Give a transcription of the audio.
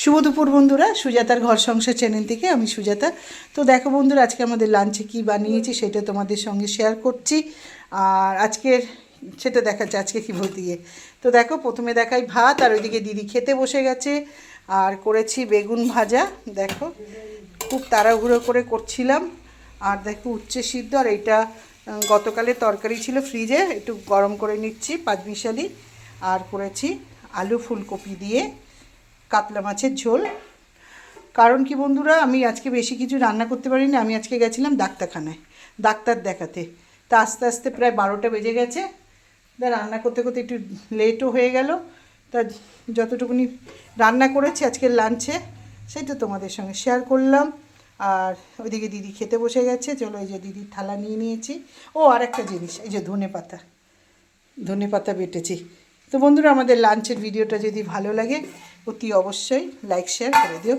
শুভ দুপুর বন্ধুরা, সুজাতার ঘর সংসার চ্যানেল থেকে আমি সুজাতা। তো দেখো বন্ধুরা, আজকে আমাদের লাঞ্চে কী বানিয়েছি সেটা তোমাদের সঙ্গে শেয়ার করছি। আর আজকের সেটা দেখাচ্ছে আজকে কী দিয়ে। তো দেখো, প্রথমে দেখাই ভাত, আর ওইদিকে দিদি খেতে বসে গেছে। আর করেছি বেগুন ভাজা। দেখো, খুব তাড়াহুড়ো করে করছিলাম। আর দেখো উচ্ছে সিদ্ধ, আর এইটা গতকালের তরকারি ছিল ফ্রিজে, একটু গরম করে নিচ্ছি পাঁচমিশালি। আর করেছি আলু ফুলকপি দিয়ে কাতলা মাছের ঝোল। কারণ কি বন্ধুরা, আমি আজকে বেশি কিছু রান্না করতে পারিনি। আমি আজকে গেছিলাম ডাক্তারখানায় ডাক্তার দেখাতে। তা আস্তে আস্তে প্রায় 12টা বেজে গেছে। তা রান্না করতে করতে একটু লেটও হয়ে গেল। তা যতটুকুনি রান্না করেছি আজকের লাঞ্চে সেটা তোমাদের সঙ্গে শেয়ার করলাম। আর ওইদিকে দিদি খেতে বসে গেছে। চলো, এই যে দিদির থালা নিয়ে নিয়েছি। ও আর একটা জিনিস, এই যে ধনে পাতা বেটেছি। তো বন্ধুরা, আমাদের লাঞ্চের ভিডিওটা যদি ভালো লাগে অতি অবশ্যই লাইক শেয়ার করে দিও।